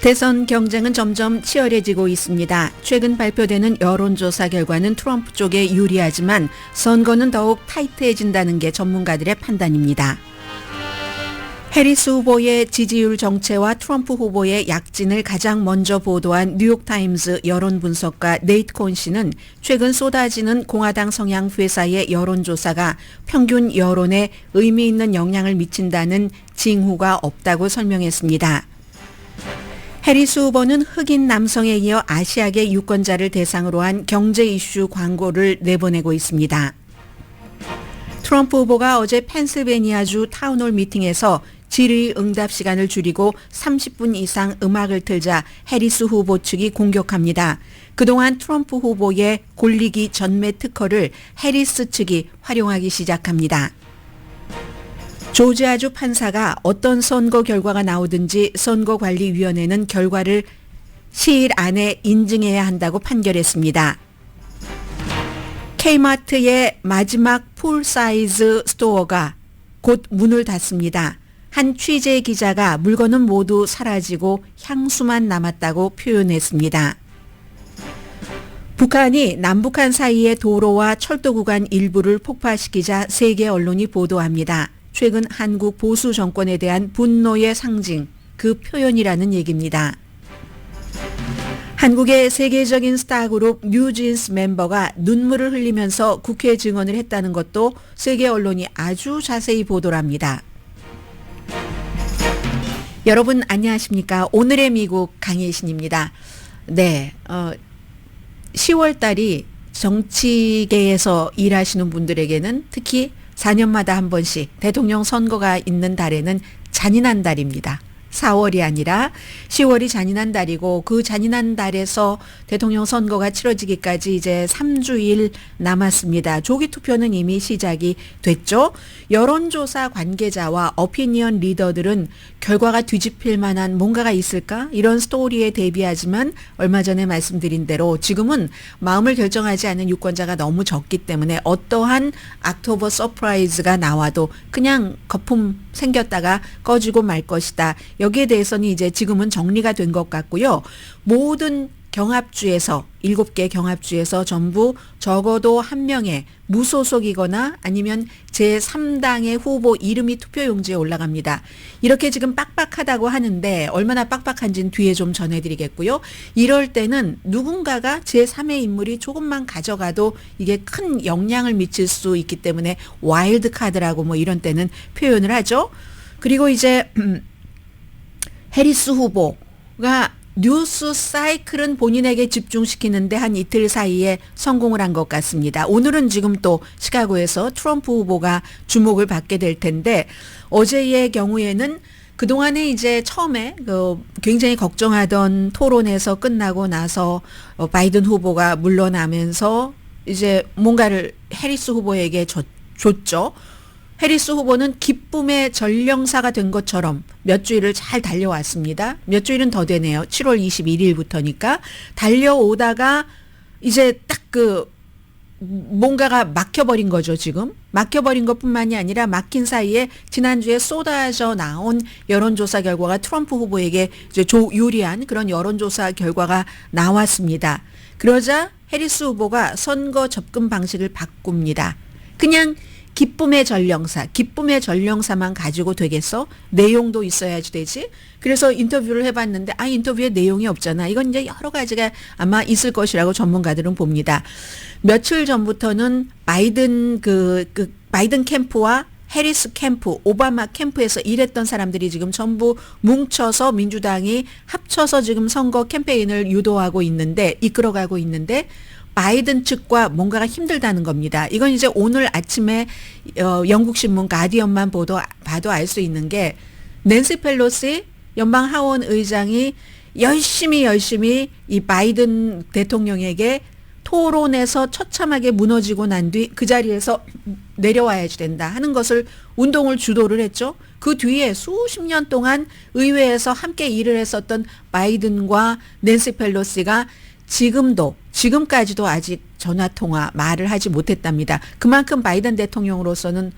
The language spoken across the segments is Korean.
대선 경쟁은 점점 치열해지고 있습니다. 최근 발표되는 여론조사 결과는 트럼프 쪽에 유리하지만 선거는 더욱 타이트해진다는 게 전문가들의 판단입니다. 해리스 후보의 지지율 정체와 트럼프 후보의 약진을 가장 먼저 보도한 뉴욕타임즈 여론분석가 네이트 콘 씨는 최근 쏟아지는 공화당 성향 회사의 여론조사가 평균 여론에 의미 있는 영향을 미친다는 징후가 없다고 설명했습니다. 해리스 후보는 흑인 남성에 이어 아시아계 유권자를 대상으로 한 경제 이슈 광고를 내보내고 있습니다. 트럼프 후보가 어제 펜실베니아주 타운홀 미팅에서 질의응답 시간을 줄이고 30분 이상 음악을 틀자 해리스 후보 측이 공격합니다. 그동안 트럼프 후보의 골리기 전매 특허를 해리스 측이 활용하기 시작합니다. 조지아주 판사가 어떤 선거 결과가 나오든지 선거관리위원회는 결과를 시일 안에 인증해야 한다고 판결했습니다. K마트의 마지막 풀사이즈 스토어가 곧 문을 닫습니다. 한 취재 기자가 물건은 모두 사라지고 향수만 남았다고 표현했습니다. 북한이 남북한 사이의 도로와 철도 구간 일부를 폭파시키자 세계 언론이 보도합니다. 최근 한국 보수 정권에 대한 분노의 상징, 그 표현이라는 얘기입니다. 한국의 세계적인 스타 그룹 뉴진스 멤버가 눈물을 흘리면서 국회 증언을 했다는 것도 세계 언론이 아주 자세히 보도를 합니다. 여러분 안녕하십니까? 오늘의 미국 강혜신입니다. 네, 10월 달이 정치계에서 일하시는 분들에게는 특히 4년마다 한 번씩 대통령 선거가 있는 달에는 잔인한 달입니다. 4월이 아니라 10월이 잔인한 달이고 그 잔인한 달에서 대통령 선거가 치러지기까지 이제 3주일 남았습니다. 조기 투표는 이미 시작이 됐죠. 여론조사 관계자와 오피니언 리더들은 결과가 뒤집힐 만한 뭔가가 있을까? 이런 스토리에 대비하지만 얼마 전에 말씀드린 대로 지금은 마음을 결정하지 않은 유권자가 너무 적기 때문에 어떠한 옥토버 서프라이즈가 나와도 그냥 거품 생겼다가 꺼지고 말 것이다. 여기에 대해서는 이제 지금은 정리가 된 것 같고요. 모든 경합주에서 7개 경합주에서 전부 적어도 한 명의 무소속이거나 아니면 제3당의 후보 이름이 투표용지에 올라갑니다. 이렇게 지금 빡빡하다고 하는데 얼마나 빡빡한지는 뒤에 좀 전해드리겠고요. 이럴 때는 누군가가 제3의 인물이 조금만 가져가도 이게 큰 영향을 미칠 수 있기 때문에 와일드 카드라고 뭐 이런 때는 표현을 하죠. 그리고 이제 해리스 후보가 뉴스 사이클은 본인에게 집중시키는데 한 이틀 사이에 성공을 한 것 같습니다. 오늘은 지금 또 시카고에서 트럼프 후보가 주목을 받게 될 텐데 어제의 경우에는 그동안에 이제 처음에 굉장히 걱정하던 토론에서 끝나고 나서 바이든 후보가 물러나면서 이제 뭔가를 해리스 후보에게 줬죠. 해리스 후보는 기쁨의 전령사가 된 것처럼 몇 주일을 잘 달려왔습니다. 몇 주일은 더 되네요. 7월 21일부터니까 달려오다가 이제 딱 뭔가가 막혀버린 거죠, 지금. 막혀버린 것뿐만이 아니라 막힌 사이에 지난주에 쏟아져 나온 여론조사 결과가 트럼프 후보에게 이제 유리한 그런 여론조사 결과가 나왔습니다. 그러자 해리스 후보가 선거 접근 방식을 바꿉니다. 그냥 기쁨의 전령사만 가지고 되겠어? 내용도 있어야지 되지? 그래서 인터뷰를 해봤는데 인터뷰에 내용이 없잖아. 이건 이제 여러 가지가 아마 있을 것이라고 전문가들은 봅니다. 며칠 전부터는 바이든 바이든 캠프와 해리스 캠프, 오바마 캠프에서 일했던 사람들이 지금 전부 뭉쳐서 민주당이 합쳐서 지금 선거 캠페인을 이끌어가고 있는데 바이든 측과 뭔가가 힘들다는 겁니다. 이건 이제 오늘 아침에 영국 신문 가디언만 봐도 알 수 있는 게 낸시 펠로시 연방 하원 의장이 열심히 이 바이든 대통령에게 토론에서 처참하게 무너지고 난 뒤 그 자리에서 내려와야지 된다 하는 것을 운동을 주도를 했죠. 그 뒤에 수십 년 동안 의회에서 함께 일을 했었던 바이든과 낸시 펠로시가 지금까지도 아직 전화통화 말을 하지 못했답니다. 그만큼 바이든 대통령으로서는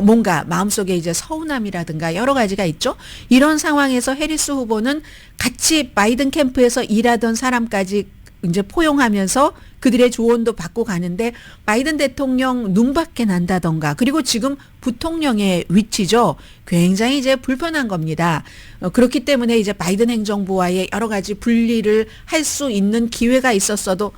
뭔가 마음속에 이제 서운함이라든가 여러 가지가 있죠. 이런 상황에서 해리스 후보는 같이 바이든 캠프에서 일하던 사람까지 이제 포용하면서 그들의 조언도 받고 가는데 바이든 대통령 눈밖에 난다던가 그리고 지금 부통령의 위치죠. 굉장히 이제 불편한 겁니다. 그렇기 때문에 이제 바이든 행정부와의 여러 가지 분리를 할 수 있는 기회가 있었어도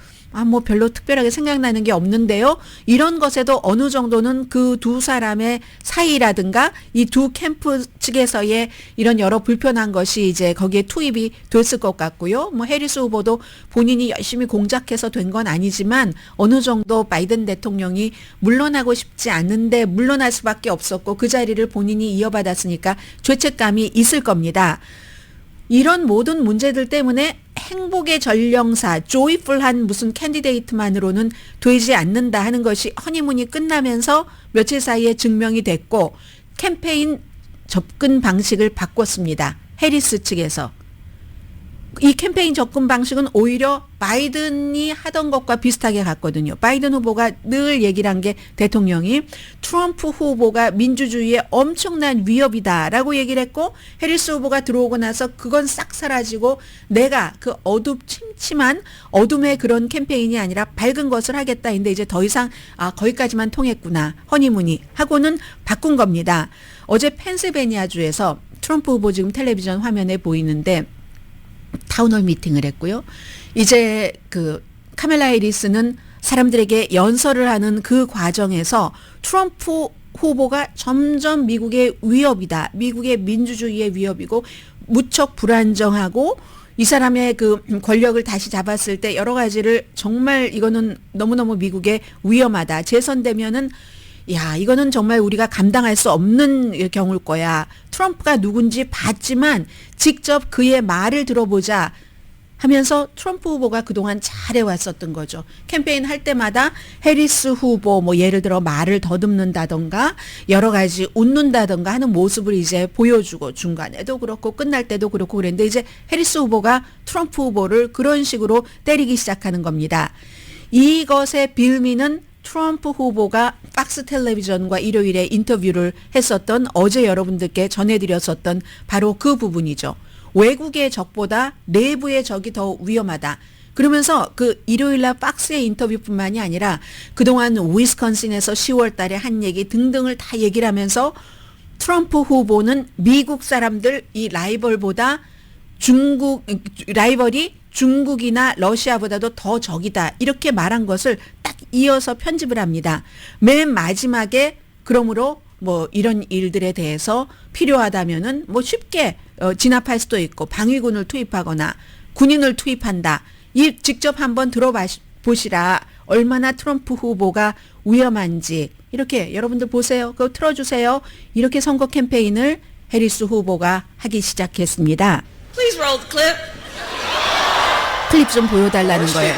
뭐 별로 특별하게 생각나는 게 없는데요. 이런 것에도 어느 정도는 그 두 사람의 사이라든가 이 두 캠프 측에서의 이런 여러 불편한 것이 이제 거기에 투입이 됐을 것 같고요. 뭐 해리스 후보도 본인이 열심히 공작해서 된 건 아니지만 어느 정도 바이든 대통령이 물러나고 싶지 않은데 물러날 수밖에 없었고 그 자리를 본인이 이어받았으니까 죄책감이 있을 겁니다. 이런 모든 문제들 때문에 행복의 전령사, 조이풀한 무슨 캔디데이트만으로는 되지 않는다 하는 것이 허니문이 끝나면서 며칠 사이에 증명이 됐고 캠페인 접근 방식을 바꿨습니다. 해리스 측에서. 이 캠페인 접근 방식은 오히려 바이든이 하던 것과 비슷하게 갔거든요. 바이든 후보가 늘 얘기를 한 게 대통령이 트럼프 후보가 민주주의에 엄청난 위협이다라고 얘기를 했고 해리스 후보가 들어오고 나서 그건 싹 사라지고 내가 그 어둠침침한 어둠의 그런 캠페인이 아니라 밝은 것을 하겠다. 근데 이제 더 이상 거기까지만 통했구나. 허니문이 하고는 바꾼 겁니다. 어제 펜실베니아주에서 트럼프 후보 지금 텔레비전 화면에 보이는데 타운홀 미팅을 했고요. 이제 그 카멜라 해리스는 사람들에게 연설을 하는 그 과정에서 트럼프 후보가 점점 미국의 위협이다. 미국의 민주주의의 위협이고 무척 불안정하고 이 사람의 그 권력을 다시 잡았을 때 여러 가지를 정말 이거는 너무너무 미국에 위험하다. 재선되면은 이거는 정말 우리가 감당할 수 없는 경우일 거야. 트럼프가 누군지 봤지만 직접 그의 말을 들어보자 하면서 트럼프 후보가 그동안 잘해왔었던 거죠. 캠페인 할 때마다 해리스 후보 뭐 예를 들어 말을 더듬는다던가 여러 가지 웃는다던가 하는 모습을 이제 보여주고 중간에도 그렇고 끝날 때도 그렇고 그랬는데 이제 해리스 후보가 트럼프 후보를 그런 식으로 때리기 시작하는 겁니다. 이것의 빌미는 트럼프 후보가 박스 텔레비전과 일요일에 인터뷰를 했었던 어제 여러분들께 전해드렸었던 바로 그 부분이죠. 외국의 적보다 내부의 적이 더 위험하다. 그러면서 그 일요일날 박스의 인터뷰뿐만이 아니라 그동안 위스콘신에서 10월 달에 한 얘기 등등을 다 얘기를 하면서 트럼프 후보는 미국 사람들 이 라이벌보다 라이벌이 중국이나 러시아보다도 더 적이다. 이렇게 말한 것을 딱 이어서 편집을 합니다. 맨 마지막에 그러므로 뭐 이런 일들에 대해서 필요하다면은 뭐 쉽게 진압할 수도 있고 방위군을 투입하거나 군인을 투입한다. 이 직접 한번 들어보시라. 얼마나 트럼프 후보가 위험한지 이렇게 여러분들 보세요. 그거 틀어주세요. 이렇게 선거 캠페인을 해리스 후보가 하기 시작했습니다. Please roll the clip. 클립 좀 보여달라는 거예요.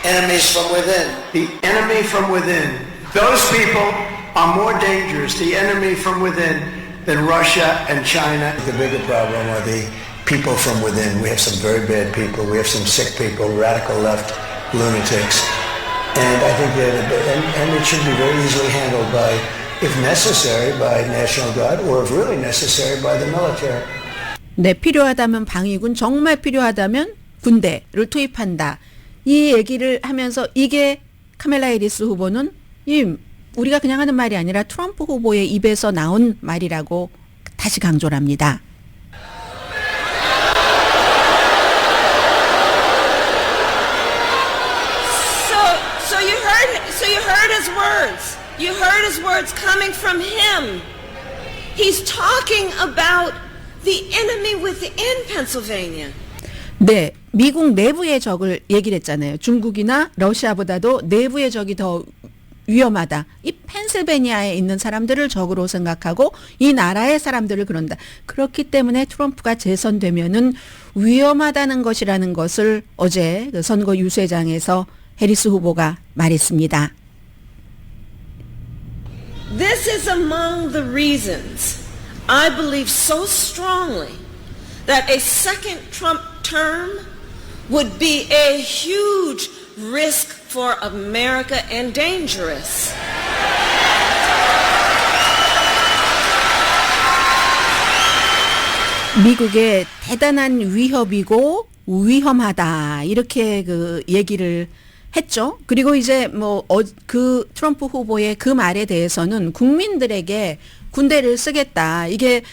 Enemies from within. The enemy from within. Those people are more dangerous, the enemy from within, than Russia and China. The bigger problem are the people from within. We have some very bad people. We have some sick people, radical left lunatics. And I think that, and it should be very easily handled by, if necessary, by National Guard, or if really necessary, by the military. 네, 필요하다면 방위군, 정말 필요하다면 군대를 투입한다. 이 얘기를 하면서 이게 카멜라 해리스 후보는 우리가 그냥 하는 말이 아니라 트럼프 후보의 입에서 나온 말이라고 다시 강조를 합니다. So you heard his words. You heard his words coming from him. He's talking about the enemy within Pennsylvania. 네, 미국 내부의 적을 얘기를 했잖아요. 중국이나 러시아보다도 내부의 적이 더 위험하다. 이 펜실베니아에 있는 사람들을 적으로 생각하고 이 나라의 사람들을 그런다. 그렇기 때문에 트럼프가 재선되면은 위험하다는 것이라는 것을 어제 그 선거 유세장에서 해리스 후보가 말했습니다. This is among the reasons I believe so strongly that a second Trump term would be a huge risk for America and dangerous. 미국의 대단한 위협이고 위험하다 이렇게 그 얘기를 했죠. 그리고 이제 그 트럼프 후보의 그 말에 대해서는 국민들에게 군대를 쓰겠다. 이게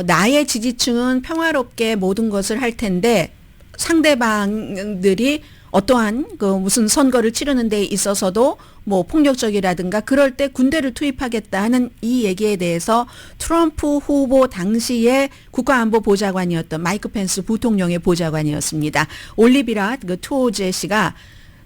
나의 지지층은 평화롭게 모든 것을 할 텐데 상대방들이 어떠한 그 무슨 선거를 치르는 데 있어서도 뭐 폭력적이라든가 그럴 때 군대를 투입하겠다 하는 이 얘기에 대해서 트럼프 후보 당시에 국가안보보좌관이었던 마이크 펜스 부통령의 보좌관이었습니다. 올리비라 그 투오제 씨가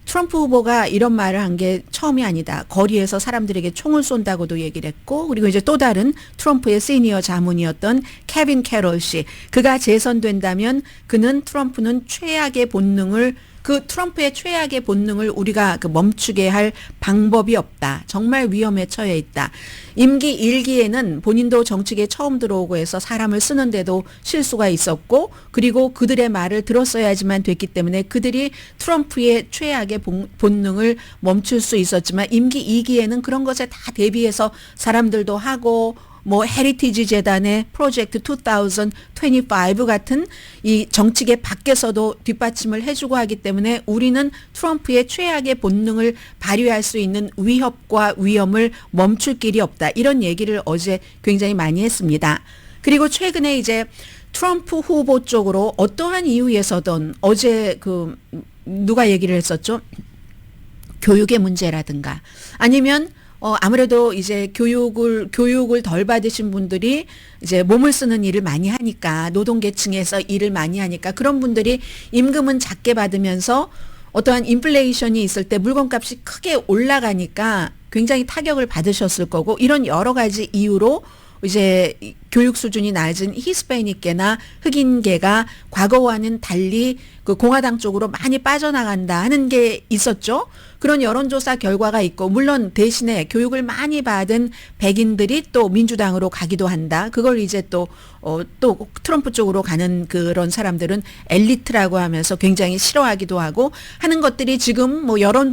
트럼프 후보가 이런 말을 한 게 처음이 아니다. 거리에서 사람들에게 총을 쏜다고도 얘기를 했고, 그리고 이제 또 다른 트럼프의 시니어 자문이었던 케빈 캐롤 씨, 그가 재선된다면 그는 트럼프는 최악의 본능을 그 트럼프의 최악의 본능을 우리가 그 멈추게 할 방법이 없다. 정말 위험에 처해 있다. 임기 1기에는 본인도 정치계에 처음 들어오고 해서 사람을 쓰는데도 실수가 있었고, 그리고 그들의 말을 들었어야지만 됐기 때문에 그들이 트럼프의 최악의 본능을 멈출 수 있었지만 임기 2기에는 그런 것에 다 대비해서 사람들도 하고 뭐 헤리티지 재단의 프로젝트 2025 같은 이 정치계 밖에서도 뒷받침을 해주고 하기 때문에 우리는 트럼프의 최악의 본능을 발휘할 수 있는 위협과 위험을 멈출 길이 없다. 이런 얘기를 어제 굉장히 많이 했습니다. 그리고 최근에 이제 트럼프 후보 쪽으로 어떠한 이유에서든 어제 그 누가 얘기를 했었죠? 교육의 문제라든가 아니면 아무래도 이제 교육을 덜 받으신 분들이 이제 몸을 쓰는 일을 많이 하니까 노동계층에서 일을 많이 하니까 그런 분들이 임금은 작게 받으면서 어떠한 인플레이션이 있을 때 물건값이 크게 올라가니까 굉장히 타격을 받으셨을 거고 이런 여러 가지 이유로 이제 교육 수준이 낮은 히스패닉계나 흑인계가 과거와는 달리 그 공화당 쪽으로 많이 빠져나간다 하는 게 있었죠. 그런 여론조사 결과가 있고 물론 대신에 교육을 많이 받은 백인들이 또 민주당으로 가기도 한다. 그걸 이제 또 트럼프 쪽으로 가는 그런 사람들은 엘리트라고 하면서 굉장히 싫어하기도 하고 하는 것들이 지금 뭐 여론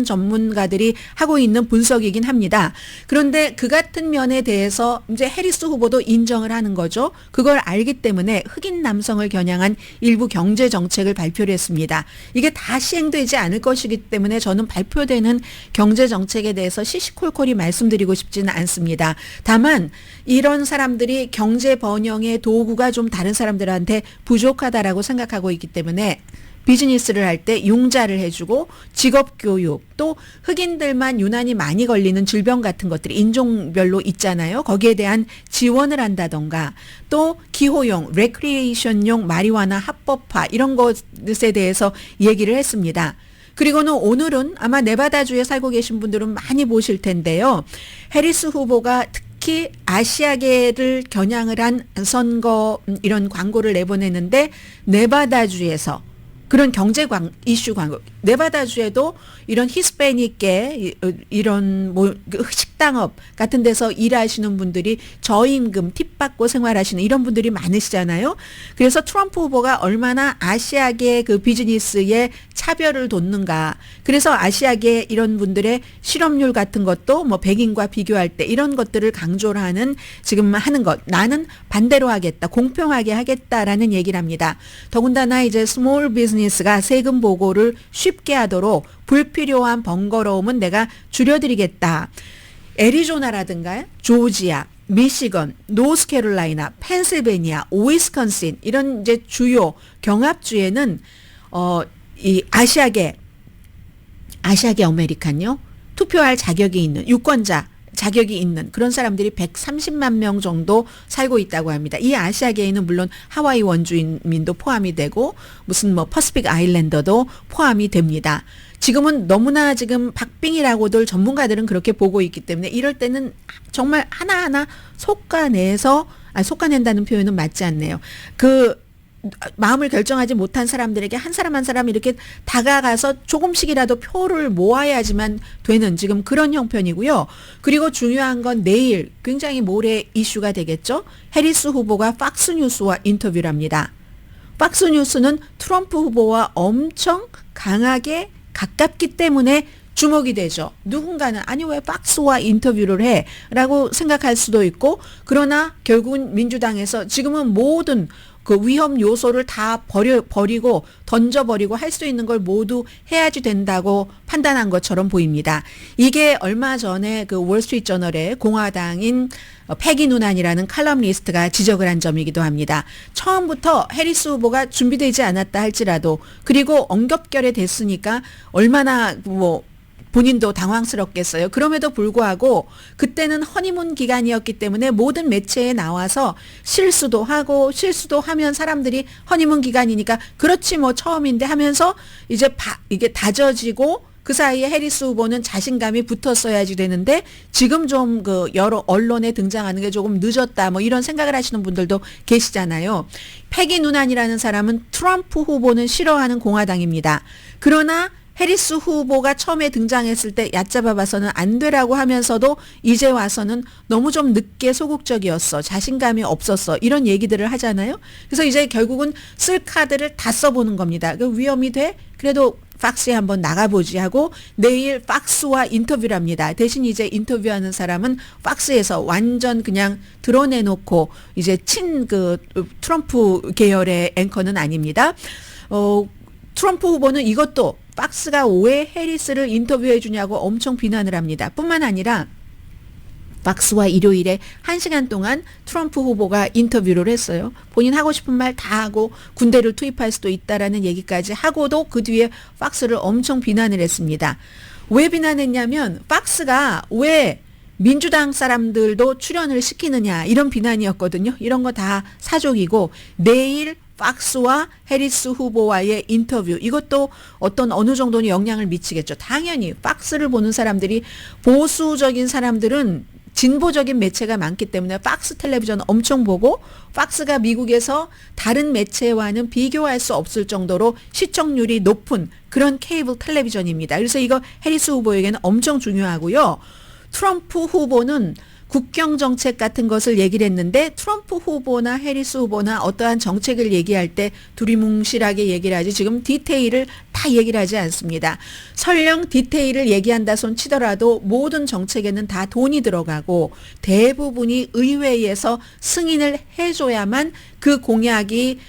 전문가들이 하고 있는 분석이긴 합니다. 그런데 그 같은 면에 대해서 이제 해리스 후보도 인정을 하는 거죠. 그걸 알기 때문에 흑인 남성을 겨냥한 일부 경제 정책을 발표를 했습니다. 이게 다 시행되지 않을 것이기 때문에 저는 발표되는 경제 정책에 대해서 시시콜콜이 말씀드리고 싶지는 않습니다. 다만 이런 사람들이 경제 번영의 도구가 좀 다른 사람들한테 부족하다라고 생각하고 있기 때문에 비즈니스를 할 때 융자를 해주고 직업교육 또 흑인들만 유난히 많이 걸리는 질병 같은 것들이 인종별로 있잖아요. 거기에 대한 지원을 한다던가 또 기호용, 레크리에이션용 마리화나 합법화 이런 것에 대해서 얘기를 했습니다. 그리고는 오늘은 아마 네바다주에 살고 계신 분들은 많이 보실 텐데요. 해리스 후보가 특히 아시아계를 겨냥을 한 선거 이런 광고를 내보내는데 네바다주에서 그런 경제 이슈 광고. 네바다주에도 이런 히스패닉계 이런 뭐 식당업 같은 데서 일하시는 분들이 저임금 팁 받고 생활하시는 이런 분들이 많으시잖아요. 그래서 트럼프 후보가 얼마나 아시아계 그 비즈니스에 차별을 뒀는가. 그래서 아시아계 이런 분들의 실업률 같은 것도 뭐 백인과 비교할 때 이런 것들을 강조를 하는 지금 하는 것. 나는 반대로 하겠다. 공평하게 하겠다라는 얘기를 합니다. 더군다나 이제 스몰 비즈니스가 세금 보고를 쉽게 하도록 불필요한 번거로움은 내가 줄여드리겠다. 애리조나라든가 조지아, 미시건, 노스캐롤라이나, 펜실베니아, 위스콘신 이런 이제 주요 경합주에는 이 아시아계 아메리칸요 투표할 자격이 있는 유권자 자격이 있는 그런 사람들이 130만 명 정도 살고 있다고 합니다. 이 아시아계에는 물론 하와이 원주민도 포함이 되고 무슨 뭐 퍼시픽 아일랜더도 포함이 됩니다. 지금은 너무나 지금 박빙이라고들 전문가들은 그렇게 보고 있기 때문에 이럴 때는 정말 하나하나 속아낸다는 표현은 맞지 않네요. 그 마음을 결정하지 못한 사람들에게 한 사람 한 사람 이렇게 다가가서 조금씩이라도 표를 모아야지만 되는 지금 그런 형편이고요. 그리고 중요한 건 내일 굉장히 모레 이슈가 되겠죠. 해리스 후보가 팍스뉴스와 인터뷰를 합니다. 팍스뉴스는 트럼프 후보와 엄청 강하게 가깝기 때문에 주목이 되죠. 누군가는 아니 왜 박스와 인터뷰를 해? 라고 생각할 수도 있고, 그러나 결국은 민주당에서 지금은 모든 그 위험 요소를 다 버리고 던져버리고 할 수 있는 걸 모두 해야지 된다고 판단한 것처럼 보입니다. 이게 얼마 전에 그 월스트리트저널의 공화당인 패기 누난이라는 칼럼니스트가 지적을 한 점이기도 합니다. 처음부터 해리스 후보가 준비되지 않았다 할지라도, 그리고 엉겹결에 됐으니까 얼마나 본인도 당황스럽겠어요. 그럼에도 불구하고 그때는 허니문 기간이었기 때문에 모든 매체에 나와서 실수도 하면 사람들이 허니문 기간이니까 그렇지 뭐 처음인데 하면서 이제 이게 다져지고, 그 사이에 해리스 후보는 자신감이 붙었어야지 되는데 지금 좀 그 여러 언론에 등장하는 게 조금 늦었다, 뭐 이런 생각을 하시는 분들도 계시잖아요. 패기 누난이라는 사람은 트럼프 후보는 싫어하는 공화당입니다. 그러나 해리스 후보가 처음에 등장했을 때 얕잡아 봐서는 안 되라고 하면서도 이제 와서는 너무 좀 늦게 소극적이었어, 자신감이 없었어, 이런 얘기들을 하잖아요. 그래서 이제 결국은 쓸 카드를 다 써보는 겁니다. 그 위험이 돼? 그래도 팍스에 한번 나가보지 하고 내일 팍스와 인터뷰를 합니다. 대신 이제 인터뷰하는 사람은 팍스에서 완전 그냥 드러내놓고 이제 트럼프 계열의 앵커는 아닙니다. 트럼프 후보는 이것도 팍스가 왜 해리스를 인터뷰해 주냐고 엄청 비난을 합니다. 뿐만 아니라 팍스와 일요일에 1시간 동안 트럼프 후보가 인터뷰를 했어요. 본인 하고 싶은 말 다 하고 군대를 투입할 수도 있다라는 얘기까지 하고도 그 뒤에 팍스를 엄청 비난을 했습니다. 왜 비난했냐면 팍스가 왜 민주당 사람들도 출연을 시키느냐, 이런 비난이었거든요. 이런 거 다 사족이고, 내일 팍스와 해리스 후보와의 인터뷰, 이것도 어느 정도는 영향을 미치겠죠. 당연히 팍스를 보는 사람들이, 보수적인 사람들은 진보적인 매체가 많기 때문에 팍스 텔레비전 엄청 보고, 팍스가 미국에서 다른 매체와는 비교할 수 없을 정도로 시청률이 높은 그런 케이블 텔레비전입니다. 그래서 이거 해리스 후보에게는 엄청 중요하고요. 트럼프 후보는 국경 정책 같은 것을 얘기를 했는데, 트럼프 후보나 해리스 후보나 어떠한 정책을 얘기할 때 두리뭉실하게 얘기를 하지 지금 디테일을 다 얘기를 하지 않습니다. 설령 디테일을 얘기한다 손 치더라도 모든 정책에는 다 돈이 들어가고 대부분이 의회에서 승인을 해줘야만 그 공약이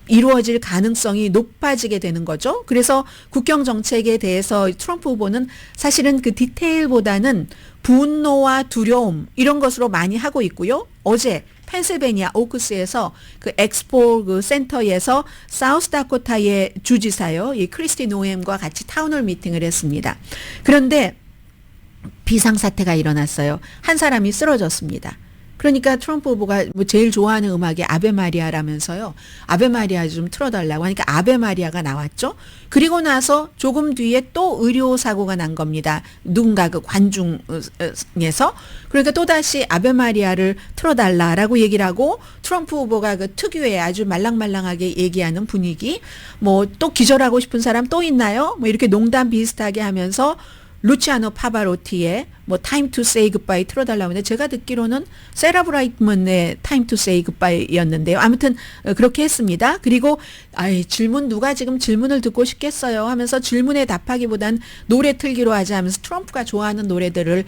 이루어질 가능성이 높아지게 되는 거죠. 그래서 국경 정책에 대해서 트럼프 후보는 사실은 그 디테일보다는 분노와 두려움, 이런 것으로 많이 하고 있고요. 어제 펜실베니아 오크스에서 그 엑스포 그 센터에서 사우스다코타의 주지사요, 이 크리스티 노엠과 같이 타운홀 미팅을 했습니다. 그런데 비상사태가 일어났어요. 한 사람이 쓰러졌습니다. 그러니까 트럼프 후보가 뭐 제일 좋아하는 음악이 아베 마리아라면서요. 아베 마리아 좀 틀어달라고 하니까 아베 마리아가 나왔죠. 그리고 나서 조금 뒤에 또 의료사고가 난 겁니다. 누군가 그 관중에서. 그러니까 또다시 아베 마리아를 틀어달라라고 얘기를 하고, 트럼프 후보가 그 특유의 아주 말랑말랑하게 얘기하는 분위기, 뭐 또 기절하고 싶은 사람 또 있나요? 뭐 이렇게 농담 비슷하게 하면서 루치아노 파바로티의 뭐 Time to Say Goodbye 틀어달라고 하는데, 제가 듣기로는 세라 브라이트먼의 Time to Say Goodbye였는데요. 아무튼 그렇게 했습니다. 그리고 누가 지금 질문을 듣고 싶겠어요 하면서 질문에 답하기보단 노래 틀기로 하자 하면서 트럼프가 좋아하는 노래들을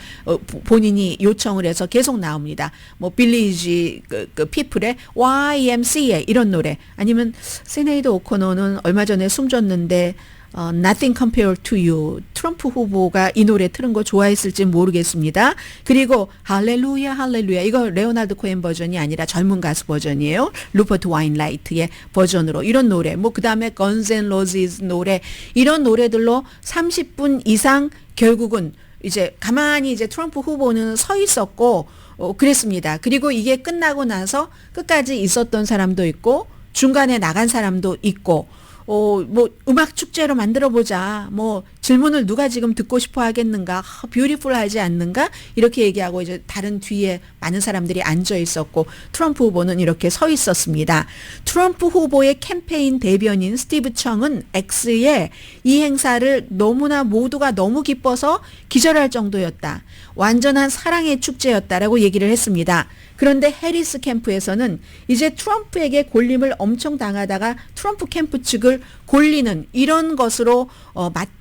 본인이 요청을 해서 계속 나옵니다. 뭐 빌리지 그 피플의 YMCA 이런 노래, 아니면 시네이드 오코노는 얼마 전에 숨졌는데 Nothing Compared to You, 트럼프 후보가 이 노래 틀은 거 좋아했을지 모르겠습니다. 그리고 할렐루야 할렐루야, 이거 레오나르드 코엔 버전이 아니라 젊은 가수 버전이에요. 루퍼트 와인라이트의 버전으로 이런 노래, 뭐 그 다음에 건즈 앤 로지스 노래, 이런 노래들로 30분 이상 결국은 이제 가만히 이제 트럼프 후보는 서 있었고 그랬습니다. 그리고 이게 끝나고 나서 끝까지 있었던 사람도 있고 중간에 나간 사람도 있고, 뭐 음악 축제로 만들어 보자, 뭐 질문을 누가 지금 듣고 싶어 하겠는가, 뷰티풀하지 않는가, 이렇게 얘기하고 이제 다른 뒤에 많은 사람들이 앉아 있었고 트럼프 후보는 이렇게 서 있었습니다. 트럼프 후보의 캠페인 대변인 스티브 청은 X에 이 행사를 너무나 모두가 너무 기뻐서 기절할 정도였다, 완전한 사랑의 축제였다라고 얘기를 했습니다. 그런데 해리스 캠프에서는 이제 트럼프에게 골림을 엄청 당하다가 트럼프 캠프 측을 골리는 이런 것으로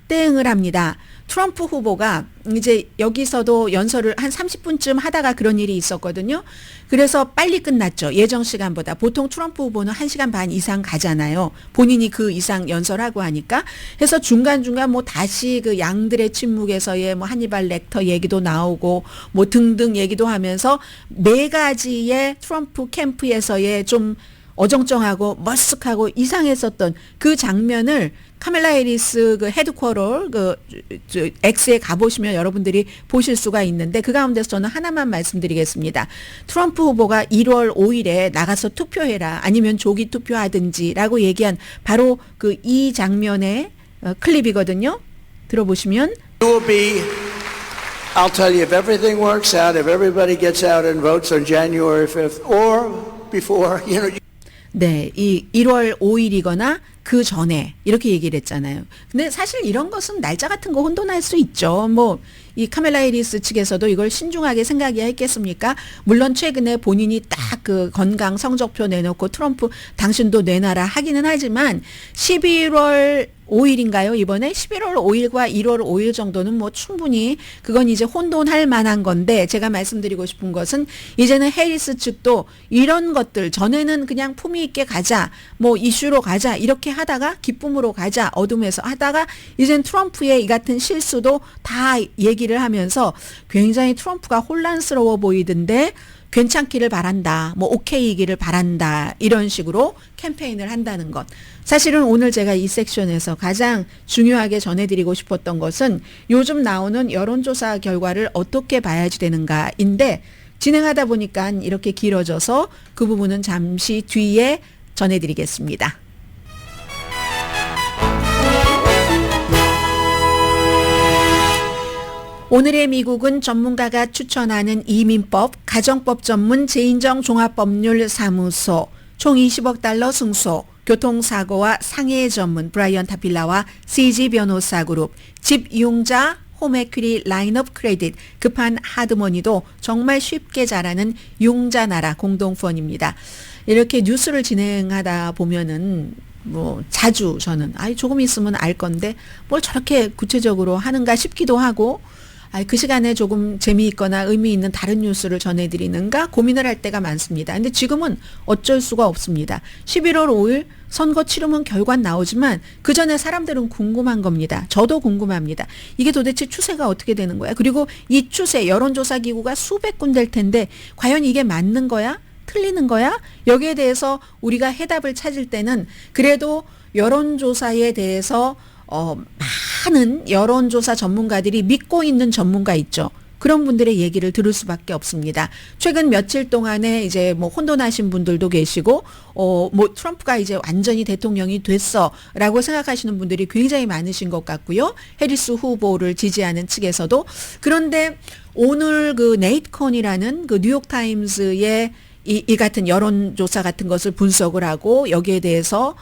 맞대응을 합니다. 트럼프 후보가 이제 여기서도 연설을 한 30분쯤 하다가 그런 일이 있었거든요. 그래서 빨리 끝났죠. 예정 시간보다. 보통 트럼프 후보는 1시간 반 이상 가잖아요. 본인이 그 이상 연설하고 하니까. 그래서 중간중간 뭐 다시 그 양들의 침묵에서의 뭐 하니발 렉터 얘기도 나오고 뭐 등등 얘기도 하면서 네 가지의 트럼프 캠프에서의 좀 어정쩡하고 머쓱하고 이상했었던 그 장면을 카멜라 해리스 그 헤드쿼터 X에 가보시면 여러분들이 보실 수가 있는데 그 가운데서 저는 하나만 말씀드리겠습니다. 트럼프 후보가 1월 5일에 나가서 투표해라 아니면 조기 투표하든지라고 얘기한 바로 그 이 장면의 클립이거든요. 들어보시면 You will be, I'll tell you, if everything works out, if everybody gets out and votes on January 5th or before, you know. 네, 이 1월 5일이거나 그 전에 이렇게 얘기를 했잖아요. 근데 사실 이런 것은 날짜 같은 거 혼돈할 수 있죠. 뭐 이 카멜라 해리스 측에서도 이걸 신중하게 생각해야 했겠습니까? 물론 최근에 본인이 딱 그 건강 성적표 내놓고 트럼프 당신도 내놔라 하기는 하지만 11월 5일인가요? 이번에 11월 5일과 1월 5일 정도는 뭐 충분히 그건 이제 혼돈할 만한 건데 제가 말씀드리고 싶은 것은 이제는 해리스 측도 이런 것들 전에는 그냥 품위 있게 가자 뭐 이슈로 가자 이렇게 하다가 기쁨으로 가자 어둠에서 하다가 이젠 트럼프의 이 같은 실수도 다 얘기를 하면서 굉장히 트럼프가 혼란스러워 보이던데 괜찮기를 바란다, 뭐 오케이이기를 바란다 이런 식으로 캠페인을 한다는 것. 사실은 오늘 제가 이 섹션에서 가장 중요하게 전해드리고 싶었던 것은 요즘 나오는 여론조사 결과를 어떻게 봐야지 되는가인데 진행하다 보니까 이렇게 길어져서 그 부분은 잠시 뒤에 전해드리겠습니다. 오늘의 미국은 전문가가 추천하는 이민법, 가정법 전문 제인정 종합법률사무소, 총 20억 달러 승소, 교통사고와 상해 전문 브라이언 타필라와 CG 변호사 그룹, 집융자 홈에퀴리 라인업 크레딧, 급한 하드머니도 정말 쉽게 잘하는 융자나라 공동펀입니다. 이렇게 뉴스를 진행하다 보면은 뭐 자주 저는 조금 있으면 알 건데 뭘 저렇게 구체적으로 하는가 싶기도 하고 그 시간에 조금 재미있거나 의미 있는 다른 뉴스를 전해드리는가 고민을 할 때가 많습니다. 근데 지금은 어쩔 수가 없습니다. 11월 5일 선거 치르면 결과 나오지만 그 전에 사람들은 궁금한 겁니다. 저도 궁금합니다. 이게 도대체 추세가 어떻게 되는 거야? 그리고 이 추세 여론조사 기구가 수백 군데일 텐데 과연 이게 맞는 거야? 틀리는 거야? 여기에 대해서 우리가 해답을 찾을 때는 그래도 여론조사에 대해서 많은 여론조사 전문가들이 믿고 있는 전문가 있죠. 그런 분들의 얘기를 들을 수밖에 없습니다. 최근 며칠 동안에 이제 뭐 혼돈하신 분들도 계시고, 뭐 트럼프가 이제 완전히 대통령이 됐어라고 생각하시는 분들이 굉장히 많으신 것 같고요. 해리스 후보를 지지하는 측에서도. 그런데 오늘 그 네이트 컨이라는 그 뉴욕타임스의 이 같은 여론조사 같은 것을 분석을 하고 여기에 대해서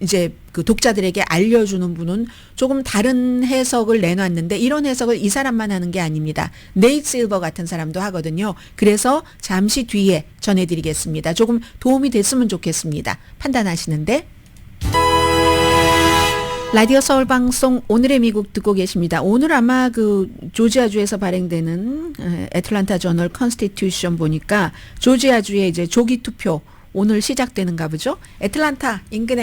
이제 그 독자들에게 알려주는 분은 조금 다른 해석을 내놨는데 이런 해석을 이 사람만 하는 게 아닙니다. 네이트 실버 같은 사람도 하거든요. 그래서 잠시 뒤에 전해드리겠습니다. 조금 도움이 됐으면 좋겠습니다. 판단하시는데. 라디오 서울 방송 오늘의 미국 듣고 계십니다. 오늘 아마 그 조지아주에서 발행되는 애틀란타 저널 컨스티튜션 보니까 조지아주에 이제 조기 투표 오늘 시작되는가 보죠. 애틀란타 인근에